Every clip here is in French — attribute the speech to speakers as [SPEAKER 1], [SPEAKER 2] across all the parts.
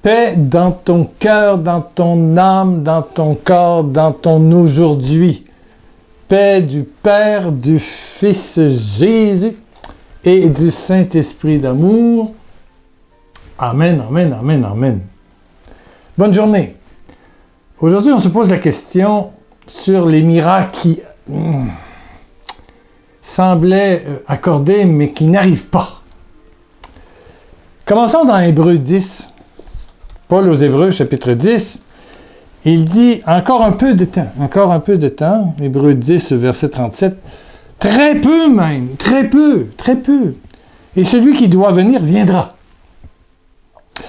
[SPEAKER 1] Paix dans ton cœur, dans ton âme, dans ton corps, dans ton aujourd'hui. Paix du Père, du Fils Jésus et du Saint-Esprit d'amour. Amen, amen, amen, amen. Bonne journée. Aujourd'hui, on se pose la question sur les miracles qui semblaient accordés, mais qui n'arrivent pas. Commençons dans Hébreux 10. Paul aux Hébreux, chapitre 10, il dit « Encore un peu de temps, Hébreux 10, verset 37, « Très peu même, très peu, et celui qui doit venir viendra. »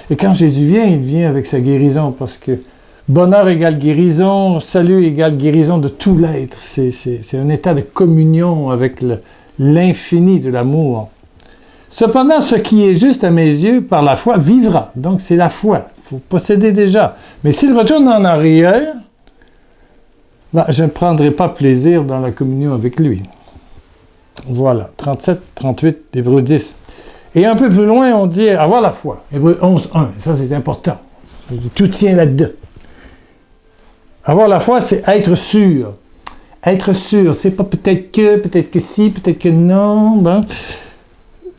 [SPEAKER 1] Et quand Jésus vient, il vient avec sa guérison, parce que bonheur égale guérison, salut égale guérison de tout l'être. C'est un état de communion avec l'infini de l'amour. Cependant, ce qui est juste à mes yeux, par la foi, vivra. Donc, c'est la foi. Il faut posséder déjà. Mais s'il retourne en arrière, je ne prendrai pas plaisir dans la communion avec lui. Voilà, 37, 38, Hébreux 10. Et un peu plus loin, on dit avoir la foi. Hébreux 11, 1. Ça, c'est important. Tout tient là-dedans. Avoir la foi, c'est être sûr. Être sûr, c'est pas peut-être que si, peut-être que non. Bon.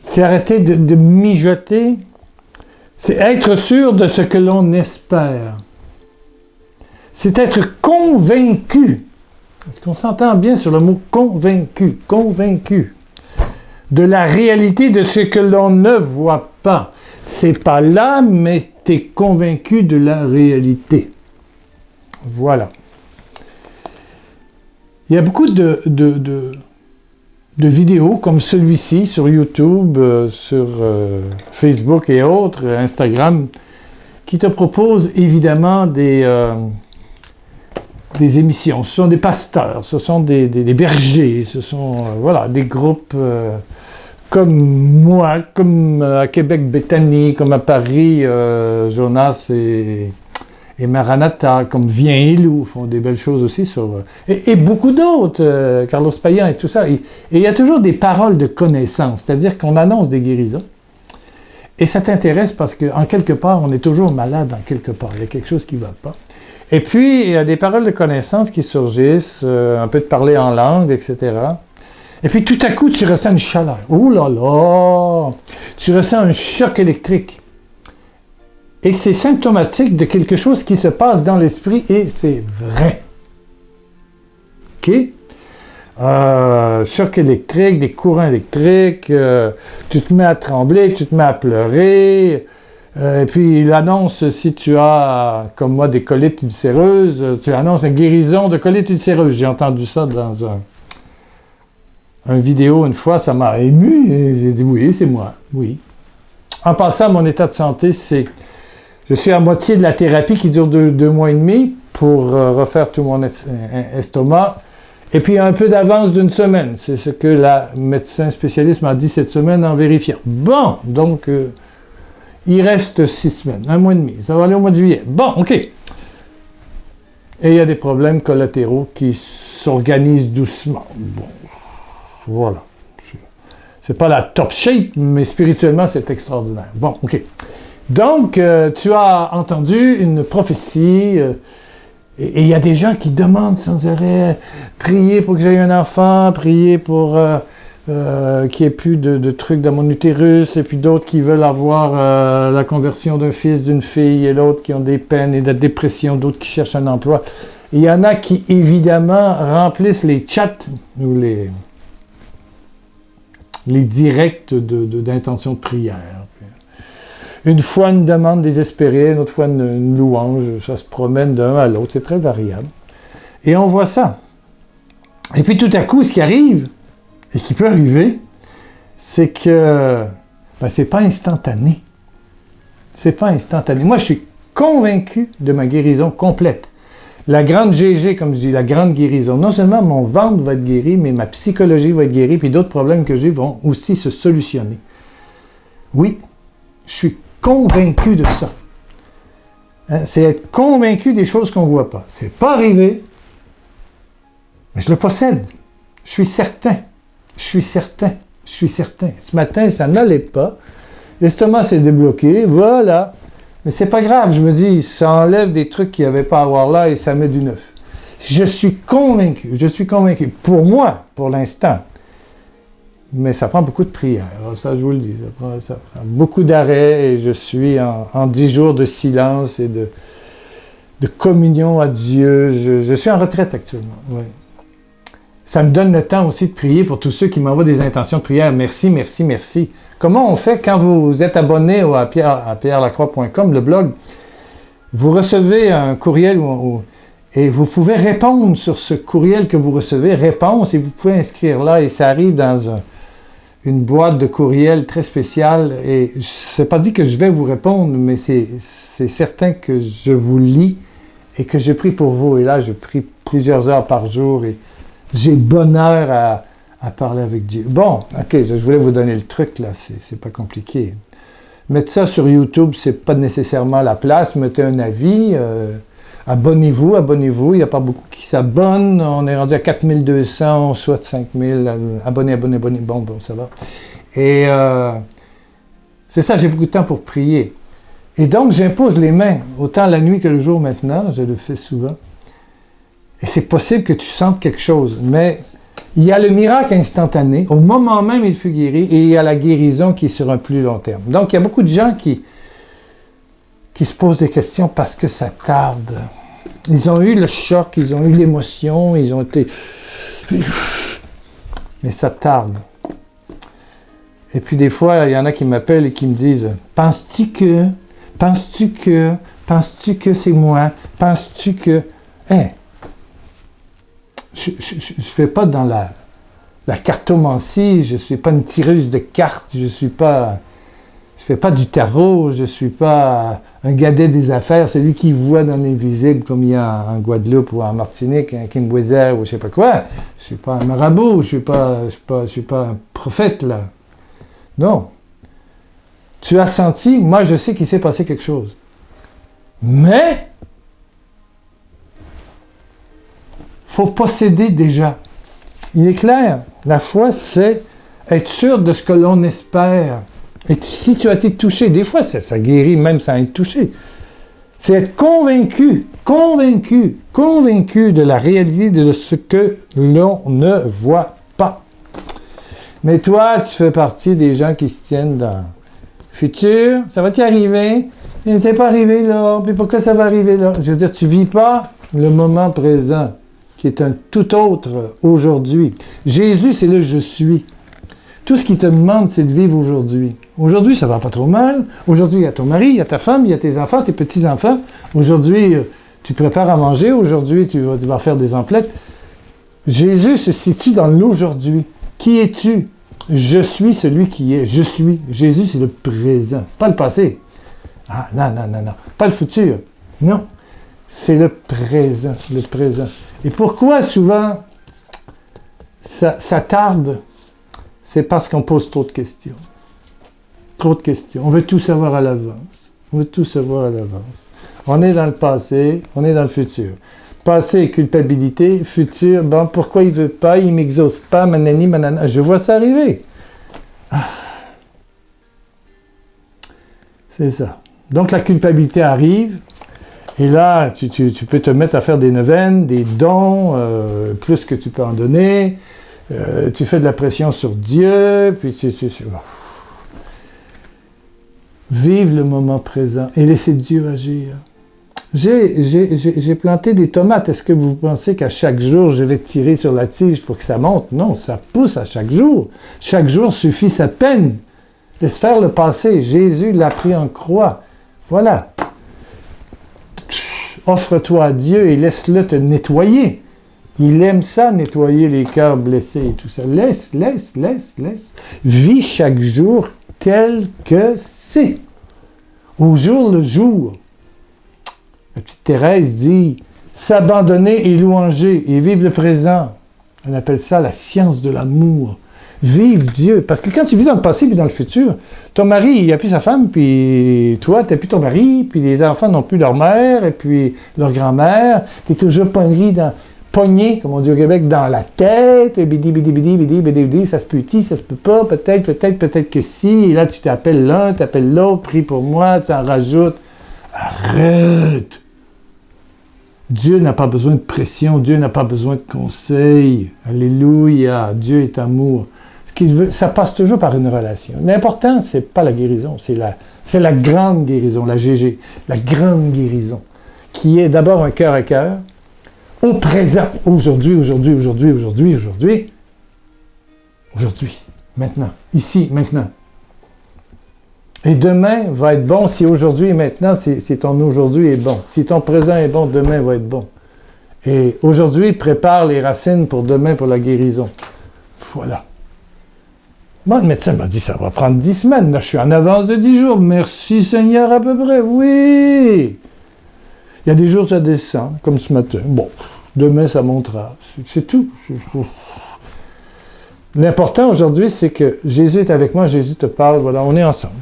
[SPEAKER 1] C'est arrêter de mijoter. C'est être sûr de ce que l'on espère. C'est être convaincu. Est-ce qu'on s'entend bien sur le mot convaincu? Convaincu. De la réalité de ce que l'on ne voit pas. C'est pas là, mais tu es convaincu de la réalité. Voilà. Il y a beaucoup de vidéos comme celui-ci sur YouTube, sur Facebook et autres, Instagram, qui te proposent évidemment des émissions. Ce sont des pasteurs, ce sont des bergers, ce sont voilà, des groupes comme moi, comme à Québec Bethany, comme à Paris, Jonas et Maranatha, comme Viens et Loup, font des belles choses aussi sur... Et beaucoup d'autres, Carlos Payan et tout ça. Et il y a toujours des paroles de connaissance, c'est-à-dire qu'on annonce des guérisons. Et ça t'intéresse parce qu'en quelque part, on est toujours malade en quelque part. Il y a quelque chose qui ne va pas. Et puis, il y a des paroles de connaissance qui surgissent, un peu de parler en langue, etc. Et puis, tout à coup, tu ressens une chaleur. Ouh là là! Tu ressens un choc électrique. Et c'est symptomatique de quelque chose qui se passe dans l'esprit et c'est vrai. OK? Choc électrique, des courants électriques, tu te mets à trembler, tu te mets à pleurer. Et puis il annonce, si tu as, comme moi, des colites ulcéreuses, tu annonces une guérison de colite ulcéreuse. J'ai entendu ça dans un vidéo une fois, ça m'a ému. Et j'ai dit oui, c'est moi, oui. En passant, mon état de santé, c'est... Je suis à moitié de la thérapie qui dure deux mois et demi pour refaire tout mon estomac. Et puis un peu d'avance d'une semaine. C'est ce que la médecin spécialiste m'a dit cette semaine en vérifiant. Bon, donc il reste 6 semaines, 1 mois et demi. Ça va aller au mois de juillet. Bon, OK. Et il y a des problèmes collatéraux qui s'organisent doucement. Bon, voilà. C'est pas la top shape, mais spirituellement, c'est extraordinaire. Bon, OK. Donc, tu as entendu une prophétie, et il y a des gens qui demandent sans arrêt, prier pour que j'aie un enfant, prier pour qu'il n'y ait plus de trucs dans mon utérus, et puis d'autres qui veulent avoir la conversion d'un fils, d'une fille, et l'autre qui ont des peines et de la dépression, d'autres qui cherchent un emploi. Il y en a qui, évidemment, remplissent les chats, ou les directs d'intention de prière. Une fois une demande désespérée, une autre fois une louange, ça se promène d'un à l'autre, c'est très variable. Et on voit ça. Et puis tout à coup, ce qui arrive, et qui peut arriver, c'est que c'est pas instantané. C'est pas instantané. Moi, je suis convaincu de ma guérison complète. La grande GG, comme je dis, la grande guérison. Non seulement mon ventre va être guéri, mais ma psychologie va être guérie, puis d'autres problèmes que j'ai vont aussi se solutionner. Oui, je suis convaincu de ça. C'est être convaincu des choses qu'on ne voit pas. C'est pas arrivé, mais je le possède. Je suis certain. Ce matin, ça n'allait pas. L'estomac s'est débloqué. Voilà. Mais c'est pas grave, je me dis, ça enlève des trucs qu'il n'y avait pas à avoir là et ça met du neuf. Je suis convaincu, pour moi, pour l'instant. Mais ça prend beaucoup de prière, ça je vous le dis, ça prend beaucoup d'arrêt et je suis en 10 jours de silence et de communion à Dieu. Je suis en retraite actuellement, oui. Ça me donne le temps aussi de prier pour tous ceux qui m'envoient des intentions de prière. Merci, merci, merci. Comment on fait quand vous êtes abonné à pierrelacroix.com, le blog? Vous recevez un courriel et vous pouvez répondre sur ce courriel que vous recevez, réponse, et vous pouvez inscrire là, et ça arrive dans une boîte de courriel très spéciale. Et c'est pas dit que je vais vous répondre, mais c'est certain que je vous lis et que je prie pour vous. Et là, je prie plusieurs heures par jour et j'ai bonheur à parler avec Dieu. Bon, ok, je voulais vous donner le truc, là, c'est pas compliqué. Mettre ça sur YouTube, c'est pas nécessairement la place. Mettez un avis, abonnez-vous, il n'y a pas beaucoup qui s'abonnent. On est rendu à 4200, on souhaite 5000. Abonnez. Bon, ça va. Et c'est ça, j'ai beaucoup de temps pour prier. Et donc, j'impose les mains, autant la nuit que le jour maintenant, je le fais souvent. Et c'est possible que tu sentes quelque chose, mais il y a le miracle instantané, au moment même il fut guéri, et il y a la guérison qui est sur un plus long terme. Donc, il y a beaucoup de gens qui se posent des questions parce que ça tarde. Ils ont eu le choc, ils ont eu l'émotion, ils ont été... Mais ça tarde. Et puis des fois, il y en a qui m'appellent et qui me disent « Penses-tu que c'est moi? Penses-tu que... Hey, je ne fais pas dans la cartomancie, je ne suis pas une tireuse de cartes, je ne fais pas du tarot, je ne suis pas un gadet des affaires, celui qui voit dans l'invisible comme il y a en Guadeloupe ou en Martinique, un Kimbweiser ou je ne sais pas quoi. Je ne suis pas un marabout, je ne suis pas un prophète là. Non. Tu as senti, moi je sais qu'il s'est passé quelque chose. Mais faut posséder déjà. Il est clair, la foi, c'est être sûr de ce que l'on espère. Et si tu as été touché, des fois, ça guérit même sans être touché. C'est être convaincu de la réalité de ce que l'on ne voit pas. Mais toi, tu fais partie des gens qui se tiennent dans le futur. Ça va t'y arriver? C'est pas arrivé là. Puis pourquoi ça va arriver là? Je veux dire, tu vis pas le moment présent, qui est un tout autre aujourd'hui. Jésus, c'est le « je suis ». Tout ce qu'il te demande, c'est de vivre aujourd'hui. Aujourd'hui, ça va pas trop mal. Aujourd'hui, il y a ton mari, il y a ta femme, il y a tes enfants, tes petits-enfants. Aujourd'hui, tu prépares à manger. Aujourd'hui, tu vas faire des emplettes. Jésus se situe dans l'aujourd'hui. Qui es-tu? Je suis celui qui est. Je suis. Jésus, c'est le présent, pas le passé. Ah, non. Pas le futur. Non. C'est le présent, Et pourquoi souvent ça tarde? C'est parce qu'on pose trop de questions. Trop de questions. On veut tout savoir à l'avance. On est dans le passé, on est dans le futur. Passé, culpabilité. Futur, bon, pourquoi il ne veut pas? Il ne m'exauce pas, manani, manana. Je vois ça arriver. Ah. C'est ça. Donc la culpabilité arrive. Et là, tu peux te mettre à faire des neuvaines, des dons, plus que tu peux en donner. Tu fais de la pression sur Dieu, puis vive le moment présent et laissez Dieu agir. J'ai planté des tomates. Est-ce que vous pensez qu'à chaque jour, je vais tirer sur la tige pour que ça monte? Non, ça pousse à chaque jour. Chaque jour suffit sa peine. Laisse faire le passé. Jésus l'a pris en croix. Voilà. Offre-toi à Dieu et laisse-le te nettoyer. Il aime ça, nettoyer les cœurs blessés et tout ça. Laisse. Vis chaque jour tel que c'est. Au jour le jour. La petite Thérèse dit « S'abandonner et louanger et vivre le présent ». Elle appelle ça la science de l'amour. Vive Dieu. Parce que quand tu vis dans le passé et dans le futur, ton mari, il n'a plus sa femme, puis toi, tu n'as plus ton mari, puis les enfants n'ont plus leur mère, et puis leur grand-mère. Tu es toujours pogné, comme on dit au Québec, dans la tête, bidi, ça se peut-il, ça se peut pas, peut-être que si, et là tu t'appelles l'un, tu appelles l'autre, prie pour moi, tu en rajoutes. Arrête! Dieu n'a pas besoin de pression, Dieu n'a pas besoin de conseils. Alléluia, Dieu est amour. Ce qu'il veut, ça passe toujours par une relation. L'important, c'est pas la guérison, c'est la grande guérison, la GG, la grande guérison, qui est d'abord un cœur à cœur, au présent, aujourd'hui, maintenant, ici, maintenant. Et demain va être bon si aujourd'hui et maintenant, si ton aujourd'hui est bon. Si ton présent est bon, demain va être bon. Et aujourd'hui, prépare les racines pour demain, pour la guérison. Voilà. Moi, le médecin m'a dit, ça va prendre 10 semaines. Là, je suis en avance de 10 jours. Merci Seigneur, à peu près. Oui! Il y a des jours, ça descend, comme ce matin. Bon, demain, ça montera. C'est tout. L'important aujourd'hui, c'est que Jésus est avec moi, Jésus te parle, voilà, on est ensemble.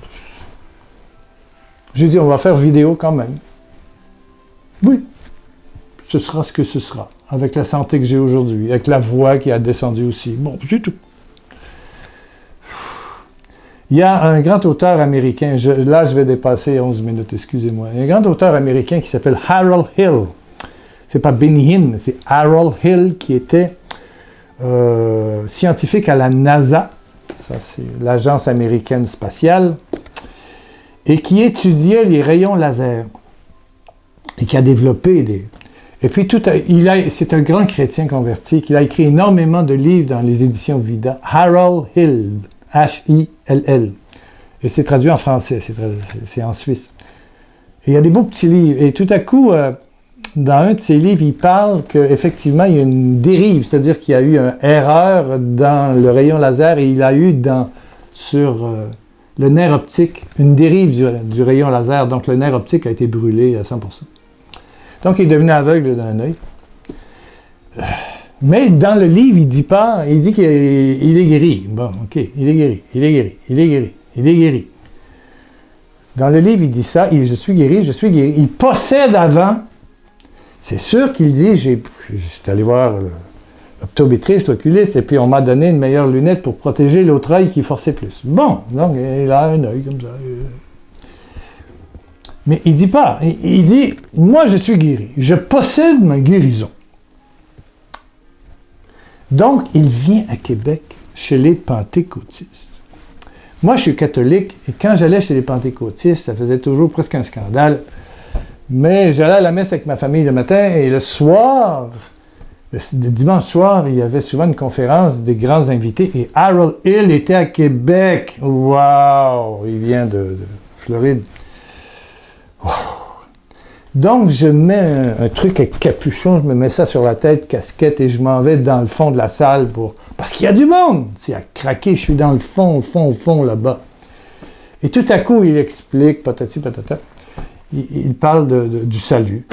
[SPEAKER 1] J'ai dit, on va faire vidéo quand même. Oui, ce sera ce que ce sera, avec la santé que j'ai aujourd'hui, avec la voix qui a descendu aussi. Bon, c'est tout. Il y a un grand auteur américain, là je vais dépasser 11 minutes, excusez-moi. Il y a un grand auteur américain qui s'appelle Harold Hill. C'est pas Benny Hinn, c'est Harold Hill qui était scientifique à la NASA, ça c'est l'agence américaine spatiale, et qui étudiait les rayons laser, et qui a développé des... Et puis, c'est un grand chrétien converti, qui a écrit énormément de livres dans les éditions Vida. Harold Hill, H-I-L-L. Et c'est traduit en français, c'est en Suisse. Et il y a des beaux petits livres. Et tout à coup, dans un de ses livres, il parle qu'effectivement, il y a une dérive, c'est-à-dire qu'il y a eu une erreur dans le rayon laser et il a eu sur le nerf optique une dérive du rayon laser. Donc, le nerf optique a été brûlé à 100%. Donc, il est devenu aveugle d'un œil. Mais dans le livre, il dit qu'il est guéri. Bon, ok, il est guéri. Dans le livre, il dit ça, je suis guéri. Il possède avant. C'est sûr qu'il dit, j'étais allé voir l'optométriste, l'oculiste, et puis on m'a donné une meilleure lunette pour protéger l'autre œil qui forçait plus. Bon, donc il a un œil comme ça. Mais il dit pas, il dit, moi je suis guéri, je possède ma guérison. Donc, il vient à Québec chez les pentecôtistes. Moi, je suis catholique, et quand j'allais chez les pentecôtistes, ça faisait toujours presque un scandale. Mais j'allais à la messe avec ma famille le matin, et le soir, le dimanche soir, il y avait souvent une conférence des grands invités, et Harold Hill était à Québec. Wow! Il vient de Floride. Wow. Donc, je mets un truc avec capuchon, je me mets ça sur la tête, casquette, et je m'en vais dans le fond de la salle parce qu'il y a du monde! C'est à craquer, je suis dans le fond, là-bas. Et tout à coup, il explique, patati patata, il parle du salut.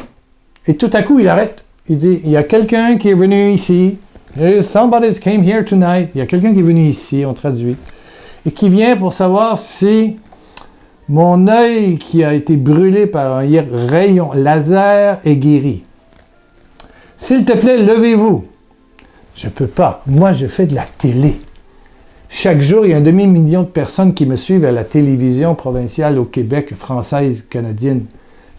[SPEAKER 1] Et tout à coup, il arrête. Il dit, il y a quelqu'un qui est venu ici. Somebody came here tonight. Il y a quelqu'un qui est venu ici, on traduit. Et qui vient pour savoir si mon œil qui a été brûlé par un rayon laser est guéri. S'il te plaît, levez-vous. Je ne peux pas. Moi, je fais de la télé. Chaque jour, il y a 2 million de personnes qui me suivent à la télévision provinciale au Québec, française, canadienne.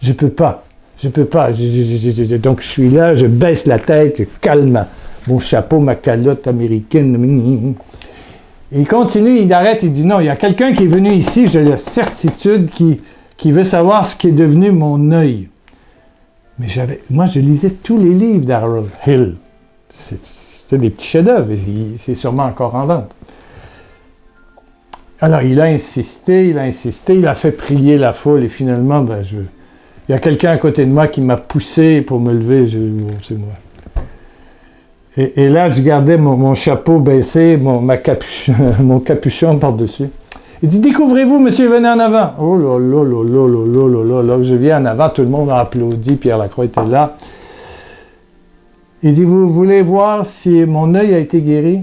[SPEAKER 1] Je peux pas. Donc, je suis là, je baisse la tête, je calme mon chapeau, ma calotte américaine. Et il continue, il arrête, il dit non, il y a quelqu'un qui est venu ici, j'ai la certitude qui veut savoir ce qui est devenu mon œil. Mais moi, je lisais tous les livres d'Harold Hill. C'était des petits chefs-d'œuvre, c'est sûrement encore en vente. Alors, il a insisté, il a fait prier la foule, et finalement, il y a quelqu'un à côté de moi qui m'a poussé pour me lever, c'est moi. Et là, je gardais mon chapeau baissé, mon capuchon par-dessus. Il dit, découvrez-vous, monsieur, venez en avant. Oh là là là là là là là là, je viens en avant, tout le monde a applaudi, Pierre Lacroix était là. Il dit, vous voulez voir si mon œil a été guéri?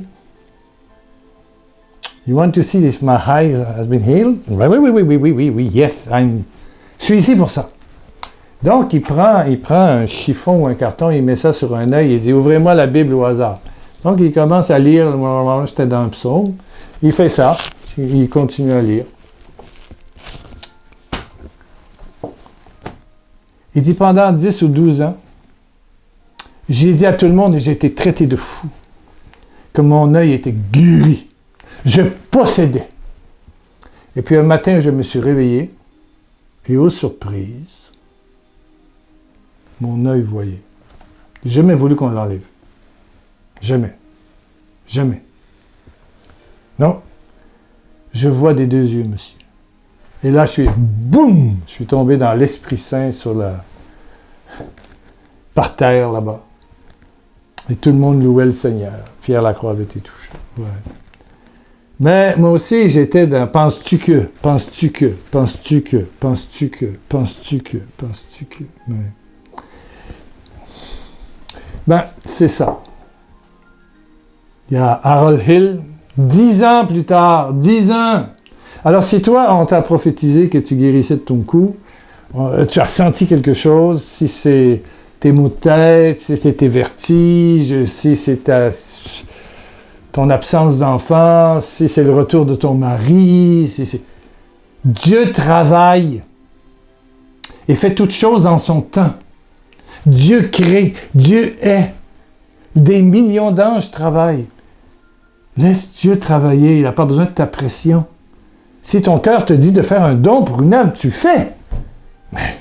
[SPEAKER 1] You want to see if my eye has been healed? Oui, yes, je suis ici pour ça. Donc, il prend un chiffon ou un carton, il met ça sur un œil, il dit « Ouvrez-moi la Bible au hasard ». Donc, il commence à lire, j'étais dans un psaume, il fait ça, il continue à lire. Il dit, pendant 10 ou 12 ans, j'ai dit à tout le monde et j'ai été traité de fou, que mon œil était guéri. Je possédais. Et puis un matin, je me suis réveillé et aux surprises, mon œil voyait. J'ai jamais voulu qu'on l'enlève. Jamais. Jamais. Non. Je vois des deux yeux, monsieur. Et là, boum! Je suis tombé dans l'Esprit Saint par terre, là-bas. Et tout le monde louait le Seigneur. Pierre Lacroix avait été touché. Ouais. Mais moi aussi, j'étais dans penses-tu que. Ouais. Ben, c'est ça. Il y a Harold Hill, 10 ans plus tard, 10 ans. Alors, si toi, on t'a prophétisé que tu guérissais de ton cou, tu as senti quelque chose, si c'est tes maux de tête, si c'est tes vertiges, si c'est ton absence d'enfant, si c'est le retour de ton mari, Dieu travaille et fait toutes choses en son temps. Dieu crée, Dieu est. Des millions d'anges travaillent. Laisse Dieu travailler, il n'a pas besoin de ta pression. Si ton cœur te dit de faire un don pour une œuvre, tu fais. Mais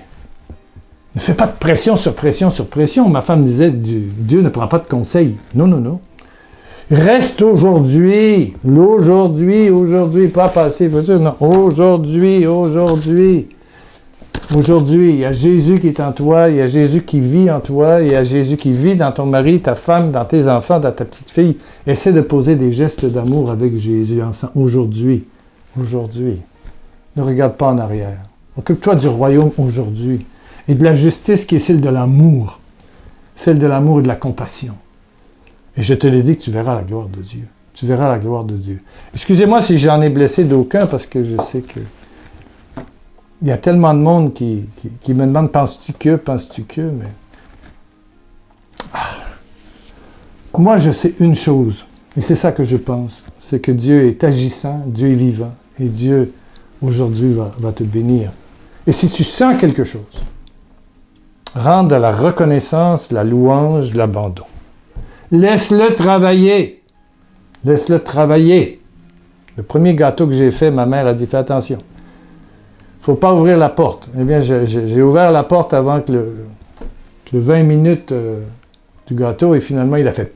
[SPEAKER 1] ne fais pas de pression sur pression sur pression. Ma femme disait, Dieu ne prend pas de conseils. Non, non, non. Reste aujourd'hui, pas passé, non, aujourd'hui. Aujourd'hui, il y a Jésus qui est en toi, il y a Jésus qui vit en toi, il y a Jésus qui vit dans ton mari, ta femme, dans tes enfants, dans ta petite fille. Essaie de poser des gestes d'amour avec Jésus ensemble. Aujourd'hui. Ne regarde pas en arrière. Occupe-toi du royaume aujourd'hui et de la justice qui est celle de l'amour. Celle de l'amour et de la compassion. Et je te l'ai dit que tu verras la gloire de Dieu. Tu verras la gloire de Dieu. Excusez-moi si j'en ai blessé d'aucun parce que je sais que il y a tellement de monde qui me demande penses-tu que, mais... Moi, je sais une chose, et c'est ça que je pense, c'est que Dieu est agissant, Dieu est vivant, et Dieu, aujourd'hui, va te bénir. Et si tu sens quelque chose, rends de la reconnaissance, la louange, l'abandon. Laisse-le travailler. Laisse-le travailler. Le premier gâteau que j'ai fait, ma mère a dit, fais attention. Il ne faut pas ouvrir la porte. Eh bien, j'ai ouvert la porte avant que le 20 minutes du gâteau et finalement, il a fait...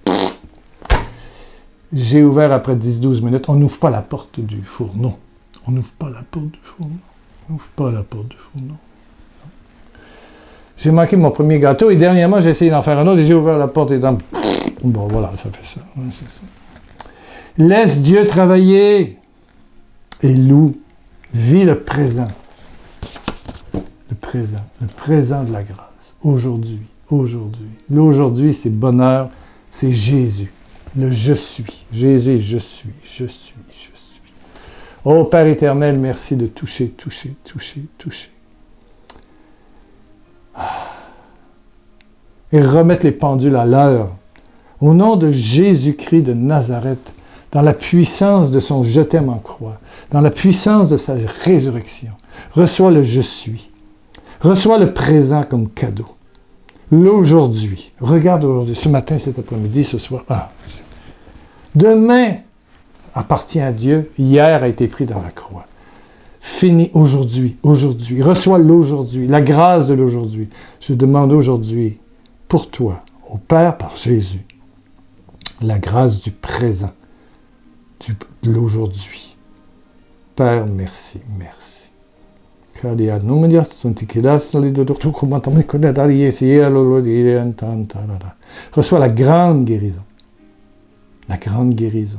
[SPEAKER 1] J'ai ouvert après 10-12 minutes. On n'ouvre pas la porte du fourneau. On n'ouvre pas la porte du fourneau. On n'ouvre pas la porte du fourneau. J'ai manqué mon premier gâteau et dernièrement, j'ai essayé d'en faire un autre et j'ai ouvert la porte et dans... Bon, voilà, ça fait ça. Ouais, c'est ça. Laisse Dieu travailler et loue. Vis le présent. Le présent de la grâce. Aujourd'hui. L'aujourd'hui, c'est bonheur, c'est Jésus. Le je suis. Jésus, je suis. Oh Père éternel, merci de toucher. Et remettre les pendules à l'heure. Au nom de Jésus-Christ de Nazareth, dans la puissance de son je t'aime en croix, dans la puissance de sa résurrection, reçois le je suis. Reçois le présent comme cadeau. L'aujourd'hui. Regarde aujourd'hui, ce matin, cet après-midi, ce soir. Demain appartient à Dieu. Hier a été pris dans la croix. Fini aujourd'hui. Reçois l'aujourd'hui, la grâce de l'aujourd'hui. Je demande aujourd'hui, pour toi, au Père par Jésus, la grâce du présent, de l'aujourd'hui. Père, merci. Reçois la grande guérison. La grande guérison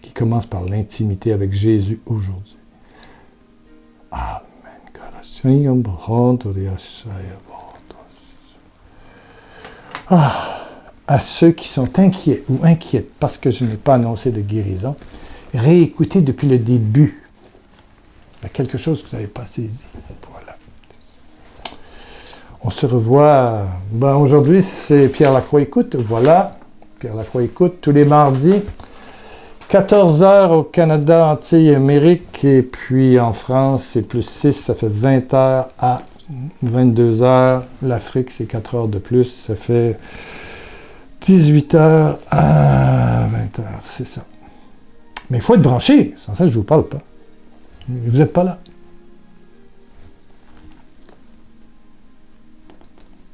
[SPEAKER 1] qui commence par l'intimité avec Jésus aujourd'hui. Amen. À ceux qui sont inquiets ou inquiètes parce que je n'ai pas annoncé de guérison, réécoutez depuis le début. Il y a quelque chose que vous n'avez pas saisi. Voilà. On se revoit. Aujourd'hui, c'est Pierre Lacroix Écoute. Voilà. Pierre Lacroix Écoute tous les mardis. 14h au Canada, Antilles et Amérique. Et puis en France, c'est plus 6, ça fait 20h à 22 heures. L'Afrique, c'est 4 heures de plus. Ça fait 18 heures à 20 heures, c'est ça. Mais il faut être branché. Sans ça, je ne vous parle pas. Vous n'êtes pas là.